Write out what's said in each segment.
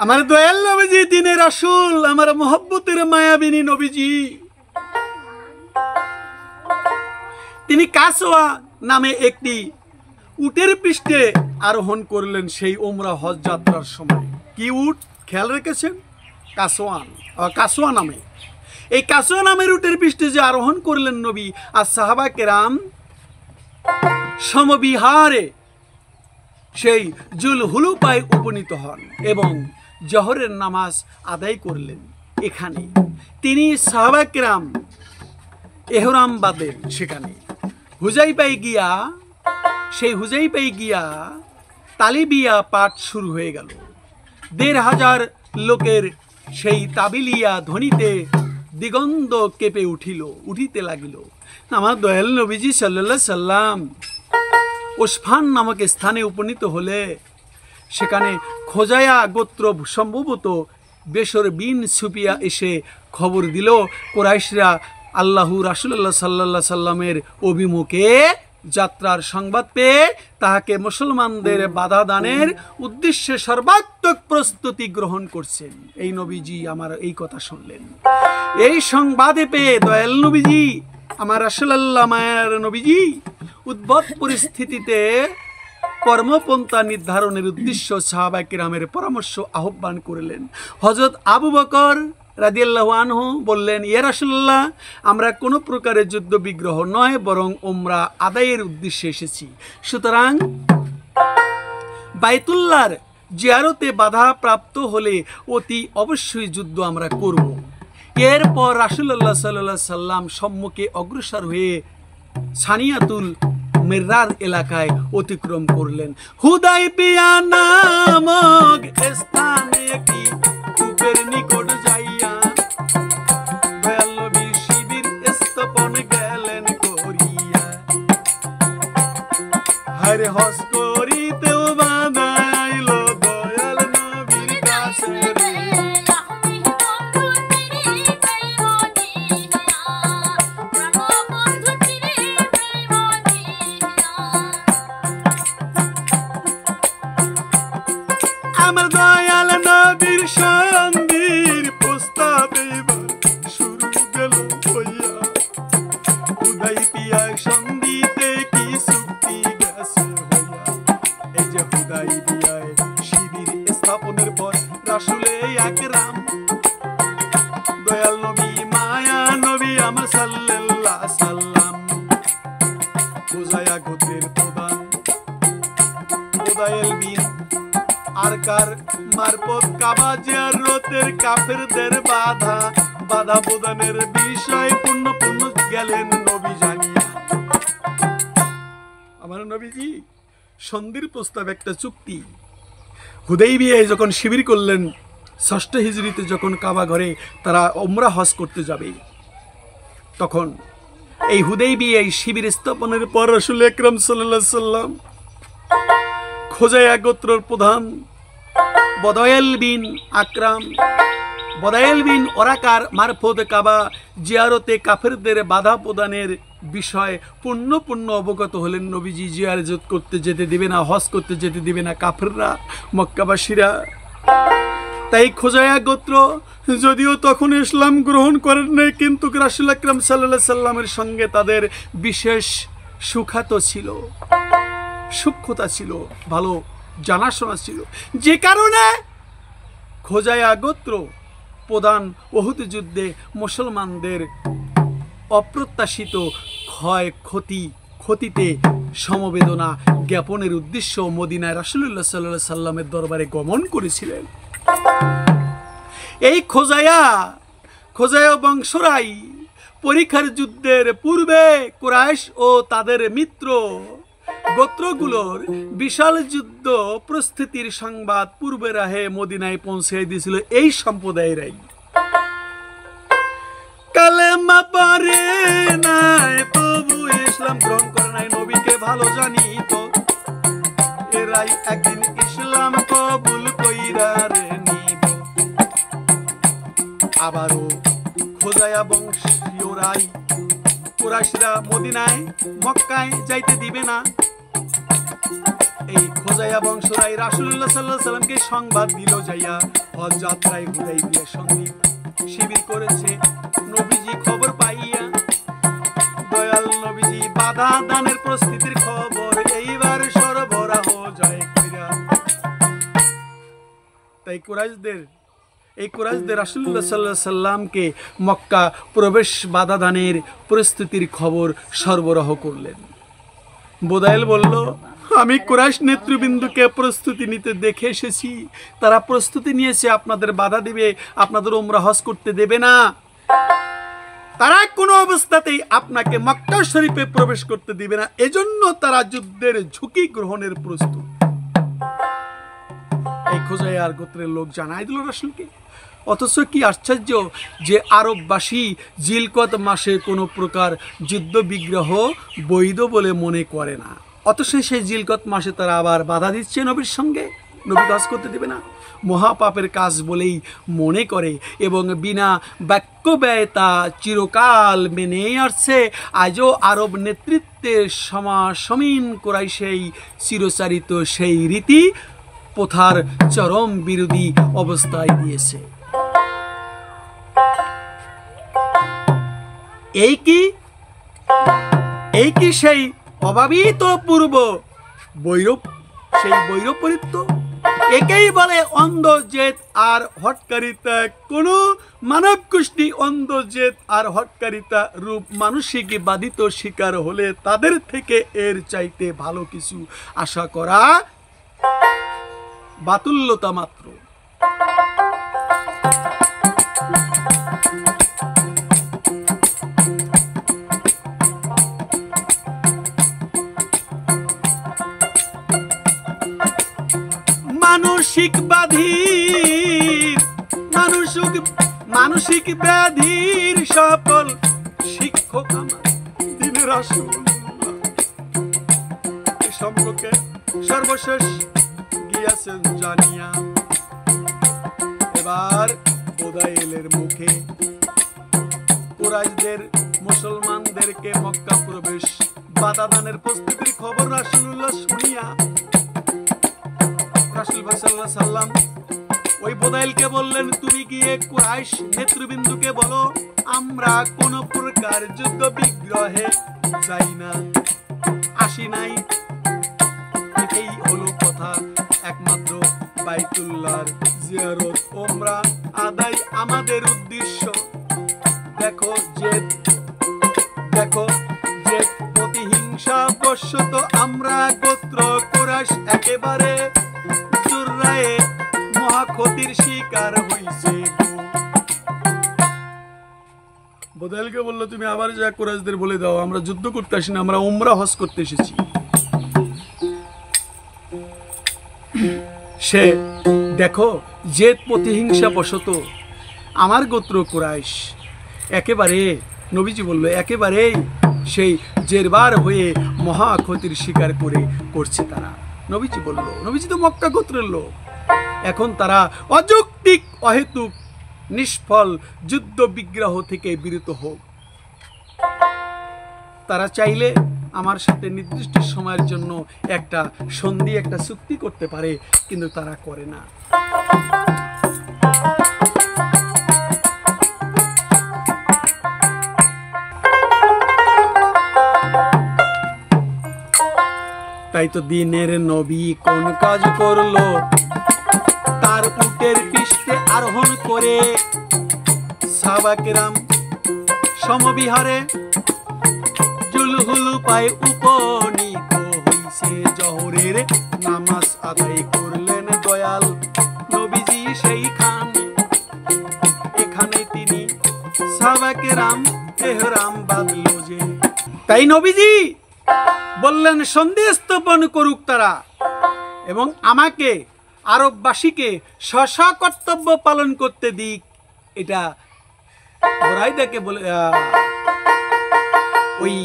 আমার দয়াল নবীজি দিনের রাসূল, আমার মোহব্বতের মায়াবিনী নবীজি, তিনি কাসওয়া নামে একটি উটের পৃষ্ঠে আরোহণ করলেন সেই উমরা হজ যাত্রার সময়। কি উট খেয়াল রেখেছেন? কাসওয়া নামে। এই কাসওয়া নামের উটের পৃষ্ঠে যে আরোহণ করলেন নবী আর সাহাবা কেরাম সমবিহারে সেই জুল হুলুপায় উপনীত হন এবং জহরের নামাজ আদায় করলেন। এখানে তিনি সাহাবা কেরাম এহরাম বাঁধেন। সেখানে হুজাইফায় গিয়া সেই হুজাইফায় গিয়া তালিবিয়া পাঠ শুরু হয়ে গেল। ১,৫০০ লোকের সেই তাবিলিয়া ধ্বনিতে দিগন্ত কেঁপে উঠিতে লাগিল। আমার দয়াল নবীজি সাল্লাল্লাহু আলাইহি সাল্লাম ওসফান নামক স্থানে উপনীত হলে সেখানে খোজায়া গোত্র সম্ভবত বেসর বিন সুফিয়া এসে খবর দিল কুরাইশরা আল্লাহু রাসূলুল্লাহ সাল্লাল্লাহু আলাইহি সাল্লামের অভিমুখে যাত্রার সংবাদ পেয়ে তাহাকে মুসলমানদের বাধা দানের উদ্দেশ্যে সর্বাত্মক প্রস্তুতি গ্রহণ করছেন। এই নবীজি আমার এই কথা শুনলেন। এই সংবাদে পেয়ে দয়াল নবীজি, আমার রাসূলুল্লাহ মায়ার নবীজি উদ্ভট পরিস্থিতিতে কর্মপন্থা নির্ধারণের উদ্দেশ্য সাহাবায়ে কেরামের পরামর্শ আহ্বান করলেন। হযরত আবু বকর রাদিয়াল্লাহু আনহু বললেন, ইয়া রাসূলুল্লাহ, আমরা কোনো প্রকারের যুদ্ধ বিগ্রহ নয়, বরং উমরা আদায়ের উদ্দেশ্যে এসেছি। সুতরাং বাইতুল্লাহর জিয়ারতে বাধা প্রাপ্ত হলে অতি অবশ্যই যুদ্ধ আমরা করব। এরপর রাসূলুল্লাহ সাল্লাল্লাহু আলাইহি সাল্লাম সম্মুখে অগ্রসর হয়ে সানিয়াতুল মিররার এলাকায় অতিক্রম করলেন। হুদাইবিয়া নামক স্থানে কি কূপের নিকট যাইয়া দয়াল নবী শিবির স্থাপন গেলেন করিয়া। হরে হস করিতেও বাধা আইল দয়াল নবীর কাছে রে। আমার দয়াল নবীর সন্ধির প্রস্তাব এবার শুরু গেল হইয়া। হুদাইবিয়ায় সন্ধিতে কি চুক্তি গেছে হইয়া। এই যে হুদাইবিয়ায় শিবির স্থাপনের পর রাসূলে আকরাম দয়াল নবী মায়া নবী আমার সাল্লাল্লাহু আলাইহি সাল্লাম খুজায়া গোত্রের প্রধান হুদাইল বিন আরকার মারফত কাবা জিয়ারতের কাফেরদের বাধা প্রদানের বিষয় পূর্ণ গেলেন নবী জানিয়া। আমার নবীজি সন্ধির প্রস্তাব একটা চুক্তি। হুদাইবিয়ায় যখন শিবির করলেন, ৬ষ্ঠ হিজরিতে যখন কাবা ঘরে তারা উমরা হজ করতে যাবে, তখন এই হুদাইবিয়ায় শিবির স্থাপনের পর রাসূল আকরাম সাল্লাল্লাহু আলাইহি সাল্লাম খোজায়া গোত্রের প্রধান বদায়েল বিন ওরাকার মারফত কাবা জিয়ারতে কাফেরদের বাধা প্রদানের বিষয় পূর্ণ অবগত হলেন। নবীজি জিয়ারত করতে যেতে দিবে না, হজ করতে যেতে দিবে না কাফেররা, মক্কাবাসীরা। তাই খোজায়া গোত্র যদিও তখন ইসলাম গ্রহণ করেন নাই, কিন্তু রাসূল আকরাম সাল্লাল্লাহু আলাইহি সাল্লামের সঙ্গে তাদের বিশেষ সূক্ষ্মতা ছিল, ভালো জানাশোনা ছিল, যে কারণে খোজায়া গোত্র প্রধান উহুদ যুদ্ধে মুসলমানদের অপ্রত্যাশিত ক্ষতিতে সমবেদনা জ্ঞাপনের উদ্দেশ্য মদিনায় রাসূলুল্লাহ সাল্লাল্লাহু আলাইহি সাল্লামের দরবারে গমন করেছিলেন। এই খোজায়া বংশরাই পরীক্ষার যুদ্ধের পূর্বে কুরাইশ ও তাদের মিত্র গোত্রগুলোর বিশাল যুদ্ধ প্রস্তুতির সংবাদ পূর্বে রাহে মদিনায় পৌঁছে দিয়েছিল এই সম্প্রদায়েরাই। কালেমা পড়ে নাই, তবু ইসলাম গ্রহণ করে নাই, নবীকে ভালো জানি তো এরাই একদিন ইসলাম কবুল কইরা রে নিব। আবারও খোজায়া বংশীয়রাই কুরাইশরা মদিনায় মক্কায় যাইতে দিবে না। এই খোজায়া বংশরাই রাসূলুল্লাহ সাল্লাল্লাহু আলাইহি সাল্লামকে সংবাদ দিল যাইয়া, হজ যাত্রায় হুদাইবিয়া সন্ধি শিবির করেছে। নবীজি খবর পাইয়া, দয়াল নবীজি বাধা দানের প্রস্তুতির খবর এইবার সরবরাহ জয় কইরা। তাই কুরাইশদের রাসূলুল্লাহ সাল্লাল্লাহু আলাইহি সাল্লামকে মক্কা প্রবেশ বাধা দানের প্রস্তুতির খবর সরবরাহ করলেন। বোদাইল বলল, আমি কুরাইশ নেতৃবৃন্দকে প্রস্তুতি নিতে দেখে এসেছি, তারা প্রস্তুতি নিয়েছে আপনাদের বাধা দিবে, আপনাদের উমরা হজ করতে দেবে না, তারা কোনো অবস্থাতেই আপনাকে মক্কা শরীফে প্রবেশ করতে দিবে না, এজন্য তারা যুদ্ধের ঝুঁকি গ্রহণের প্রস্তুত। এই খোজাইয়ার গোত্রের লোক জানাই দিল রাসূলকে। অথচ কি আশ্চর্য যে আরববাসী জিলকত মাসে কোনো প্রকার যুদ্ধ বিগ্রহ বৈধ বলে মনে করে না, অথচ সেই জিলকত মাসে তারা আবার বাধা দিচ্ছে নবীর সঙ্গে, নবী কাজ করতে দেবে না, মহাপাপের কাজ বলেই মনে করে এবং বিনা বাক্য ব্যয় তা চিরকাল মেনেই আসছে। আজও আরব নেতৃত্বের সমাসমীন করাই সেই চিরচারিত সেই রীতি প্রথার চরম বিরোধী অবস্থায় দিয়েছে। এই কি সেই অভাবিত পূর্ব বৈরব, সেই বৈরবপরিত্য? একেই বলে অন্ধজেদ আর হটকারিতা। কোন মানব গোষ্ঠী অন্ধজেদ আর হটকারিতা রূপ মানসিক বাধিত শিকার হলে তাদের থেকে এর চাইতে ভালো কিছু আশা করা বাতুল্যতা মাত্র। মানসিক ব্যাধির সকল শিক্ষক আমার দিনের রাসূলুল্লাহ এ সম্পর্কে সর্বশেষ গিয়াছেন জানিয়া। এবার বোদাইলের মুখে কুরাইশদের মুসলমানদেরকে মক্কা প্রবেশ বাধা দানের প্রস্তুতির খবর রাসূলুল্লাহ শুনিয়া রাসূল সাল্লাল্লাহু আলাইহি সাল্লাম ওই বোদাইলকে বললেন, তুমি গিয়ে কুরাইশ নেতৃবৃন্দকে বলো আমরা কোন প্রকার যুদ্ধ বিগ্রহে যাই না, আসি নাই। এটাই হলো কথা, একমাত্র বাইতুল্লাহর জিয়ারত ওমরা আদায় আমাদের উদ্দেশ্য। দেখো যে প্রতিহিংসা বশত আমরা গোত্র কুরাইশ একেবারে জুররায়ে ক্ষতির শিকার হইছে। বোদাইলকে বললো, তুমি আবার যা কুরাইশদের বলে দাও আমরা যুদ্ধ করতে আসি না, আমরা উমরা হজ করতে এসেছি। সে দেখো যে প্রতিহিংসা বশত আমার গোত্র কুরাইশ একেবারে, নবীজি বলল, একেবারেই সেই জেরবার হয়ে মহা ক্ষতির শিকার করছে তারা। নবীজি বলল, নবীজি তো মক্কা গোত্রের লোক, এখন তারা অযৌক্তিক অহেতুক নিষ্ফল যুদ্ধ বিগ্রহ থেকে বিরত হোক। তারা চাইলে আমার সাথে নির্দিষ্ট সময়ের জন্য একটা সন্ধি, একটা চুক্তি করতে পারে, কিন্তু তারা করে না। তাই তো দিনের নবী কোন কাজ করলো, তার উটের পৃষ্ঠে আরোহণ করে সাহাবা কেরাম সমবিহারে জুলহুলুপায় উপনীত হইছে। জোহরের নামাজ আদায় করলেন দয়াল নবীজি সেইখানে, এখানে তিনি সাহাবা কেরাম এহরাম বাঁধল যে। তাই নবীজি বললেন সন্ধি স্থাপন করুক তারা এবং আমাকে আরববাসীকে স্ব কর্তব্য পালন করতে দিক। এটা বুরাইদাকে বলে ওই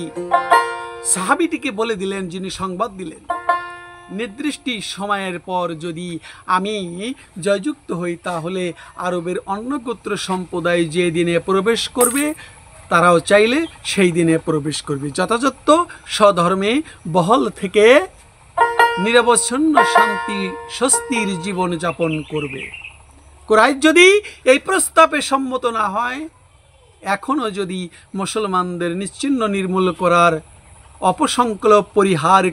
সাহাবীটিকে বলে দিলেন, যিনি সংবাদ দিলেন নির্দিষ্ট সময়ের পর যদি আমি জয়যুক্ত হই তাহলে আরবের অন্য গোত্র সম্প্রদায় যে দিনে প্রবেশ করবে তারাও চাইলে সেই দিনে প্রবেশ করবে, যথাযথ স্বধর্মে বহল থেকে নিরবচ্ছিন্ন শান্তি স্বস্তির জীবন যাপন করবে। কুরাইশ যদি এই প্রস্তাবে সম্মত না হয়, এখনো যদি মুসলমানদের নিশ্চিহ্ন নির্মূল করার অপসংকল্প পরিহার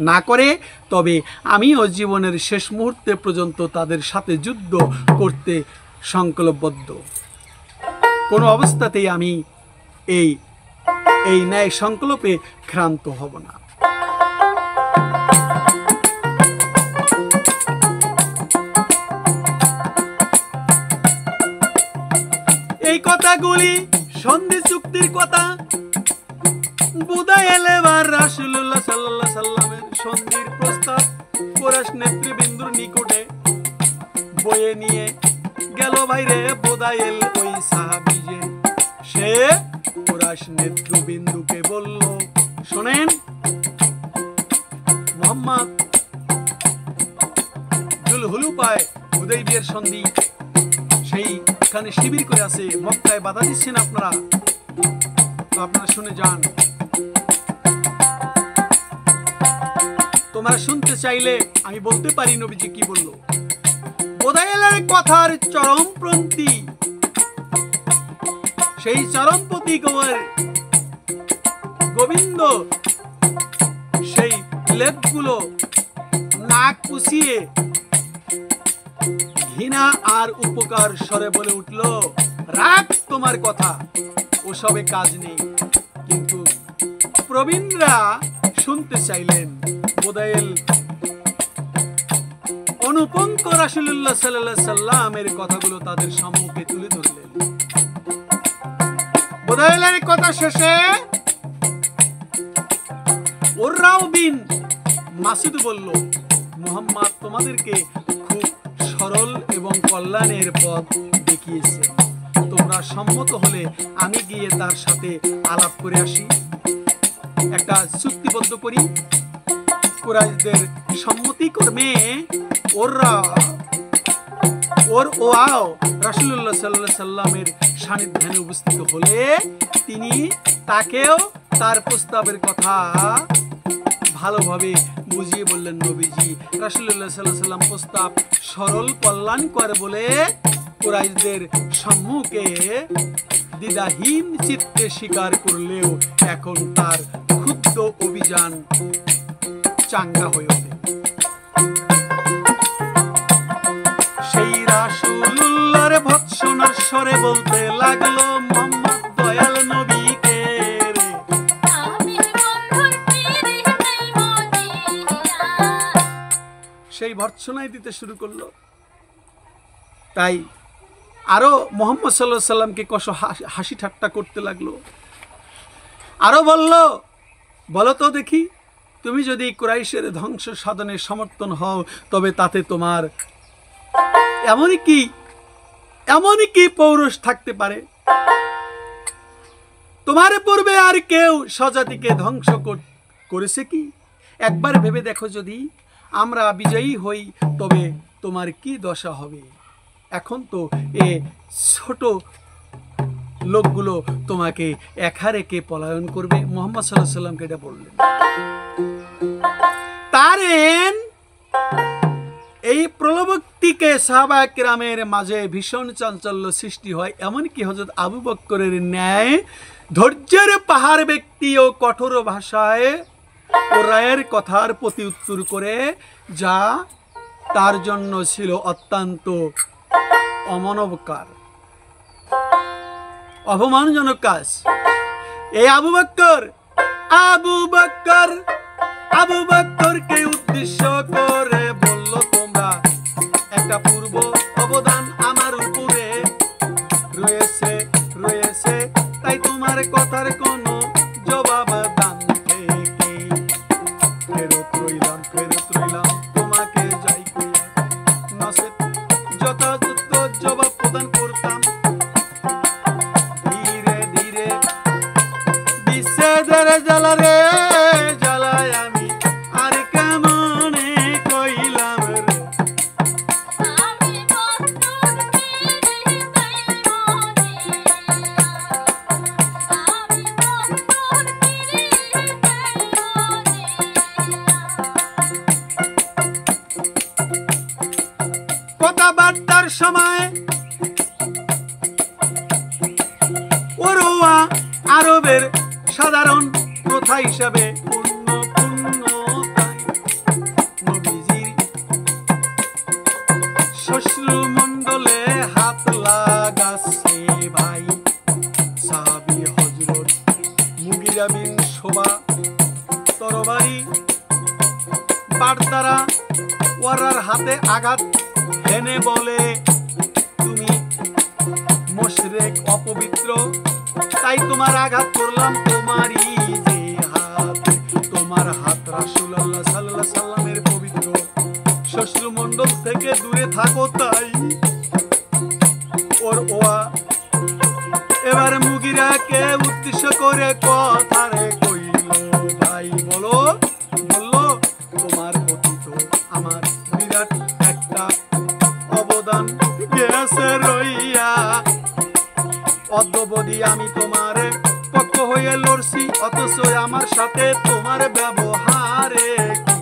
না করে, তবে আমিও জীবনের শেষ মুহূর্তে পর্যন্ত তাদের সাথে যুদ্ধ করতে সংকল্পবদ্ধ। কোনো অবস্থাতেই আমি এই ন্যায় সংকল্পে ক্ষান্ত হব না। এই কথাগুলি সন্ধি চুক্তির কথা বুদায়েল এবার রাসূলুল্লাহ সাল্লাল্লাহু আলাইহি সাল্লামের সন্ধির প্রস্তাব কুরাইশ নেতৃবৃন্দর নিকটে বয়ে নিয়ে গেল। ভাইরে বুদায়েল ওই সাহাবী যে, সে কুরাইশ নেতৃবৃন্দকে বলল, শোনেন, মুহাম্মদ জুলহুলুপায় হুদাইবিয়ার সন্ধি সেইখানে শিবির করে আছে, মক্কায় বাধা দিচ্ছেন আপনারা, তো আপনারা শুনে যান। তোমরা শুনতে চাইলে আমি বলতে পারি নবীজি কি বলল। বুদায়েলের কথার চরমপন্থী, সেই চরমপন্থী গোবিন্দ সেই লেপগুলো নাক পুষিয়ে ঘৃণা আর উপকার স্বরে বলে উঠল, রাখ তোমার কথা, ওসবে কাজ নেই। কিন্তু প্রবীণরা শুনতে চাইলেন। বুদায়েল অনুপঙ্ক রাসূলুল্লাহ সাল্লাল্লাহু আলাইহি সাল্লামের কথাগুলো তাদের সম্মুখে তুলে ধরলেন। বুদায়েলের কথা শেষে উররাও বিন মাসুদ বলল, মুহাম্মদ তোমাদেরকে খুব সরল এবং কল্যাণের পথ দেখিয়েছে, তোমরা সম্মত হলে আমি গিয়ে তার সাথে আলাপ করে আসি, একটা চুক্তিবদ্ধ করি। কুরাইশদের সম্মতি ক্রমে ওরাও রাসূলুল্লাহ সাল্লাল্লাহু আলাইহি সাল্লামের সান্নিধ্যে উপস্থিত হলে তিনি তাকেও তার প্রস্তাবের কথা ভালোভাবে বুঝিয়ে বললেন। নবীজি রাসূলুল্লাহ সাল্লাল্লাহু আলাইহি সাল্লাম প্রস্তাব সরল কল্যাণকর বলে কুরাইশদের সম্মুখে দ্বিধাহীন চিত্তে স্বীকার করলেও এখন তার ক্ষুদ্র অভিযান চাঙ্গা হয়ে ওঠে। সেই রাসূলুল্লাহর ভৎসনার স্বরে বলতে লাগলো, মুহাম্মদ দয়াল নবীকে রে, সেই ভৎসনায় দিতে শুরু করলো। তাই আরো মুহাম্মদ সাল্লাল্লাহু আলাইহি সাল্লামকে কত হাসি ঠাট্টা করতে লাগলো। আরো বলো তো দেখি, তুমি যদি কুরাইশের ধ্বংস সাধনে সমর্থন হও, তবে তাতে তোমার এমনই কি পৌরুষ থাকতে পারে? তোমার পূর্বে আর কেউ স্বজাতিকে ধ্বংস করেছে কি? একবার ভেবে দেখো, যদি আমরা বিজয়ী হই তবে তোমার কি দশা হবে? এখন তো এ ছোট লোকগুলো তোমাকে একা রেখে পলায়ন করবে। মুহাম্মদ সাল্লাল্লাহু আলাইহি সাল্লামকে এটা বললেন। তারেন এই প্রলোভোক্তিকে সাহাবায়ে কেরামের মাঝে ভীষণ চাঞ্চল্য সৃষ্টি হয়। এমনকি হযরত আবু বকরের ন্যায় ধৈর্যের পাহাড় ব্যক্তিও কঠোর ভাষায় ওরায়ের কথার প্রতি উত্তর করে, যা তার জন্য ছিল অত্যন্ত অপমানজনক কাজ। এই আবু বকরকে উদ্দেশ্য করে বলল, তোমরা একটা পূর্ব অবদান আমার উপরে রয়েছে, তাই তোমার কথার কোনো জবাব দান থেকে ফেরত রইলাম, তোমাকে যাই কইয়া নসেত যথাযথ জবাব প্রদান করতাম। ধীরে ধীরে বিচ্ছেদের জ্বালারে জ্বালায় আমি আর কেমনে কইলাম রে, কথাবার্তার আমায় ওরওয়া আরবের সাধারণ প্রথা হিসাবে পূর্ণ পূর্ণতায় নবীজির শ্বশ্রুমণ্ডলে হাত লাগাচ্ছে ভাই সাহাবী হযরত মুগিরা বিন শুবা তরবারি বাট দ্বারা ওয়ারার হাতে আঘাত হেনে বলে, তুমি মুশরিক অপবিত্র, তাই তোমার আঘাত করলাম। তোমারই যে হাত, তোমার হাত রাসূলুল্লাহ সাল্লাল্লাহু আলাইহি সাল্লামের পবিত্র শ্বশ্রুমণ্ডল থেকে দূরে থাকো। তাই ওর ওয়া এবার মুগিরাকে উদ্দেশ্য করে কথা রে কইল, ভাই বলো, বলল তোমার প্রতি তো আমার বিরাট একটা অবদান গেছে রইয়া, অদ্যবধি আমি তোমার পক্ষ হয়ে লড়ছি, অথচ আমার সাথে তোমার ব্যবহারে কি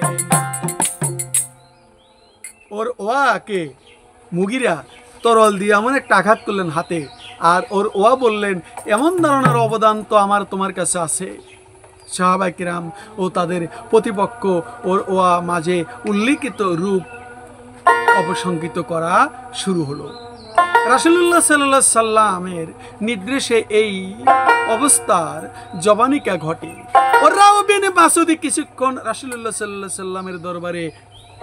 হয় না। ওর ওয়াকে মুগিরা তরল দিয়ে এমন একটা আঘাত করলেন হাতে, আর ওর ওয়া বললেন, এমন ধরনের অবদান তো আমার তোমার কাছে আছে। সাহাবায়ে কিরাম ও তাদের প্রতিপক্ষ ওর ওয়া মাঝে উল্লিখিত রূপ অপসংকিত করা শুরু হলো। রাসূলুল্লাহ সাল্লাল্লাহু আলাইহি সাল্লামের নির্দেশে এই অবস্থার জবানিকা ঘটে। ওরাও বিন মাসউদ কিছুক্ষণ রাসূলুল্লাহ সাল্লাল্লাহু আলাইহি সাল্লামের দরবারে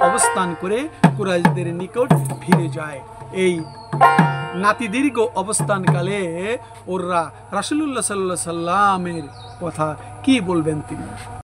অবস্থান করে কুরাইশদের নিকট ফিরে যায়। এই নাতি দীর্ঘ অবস্থানকালে ওরা রাসূলুল্লাহ সাল্লাল্লাহু আলাইহি সাল্লামের কথা কি বলবেন তিনি।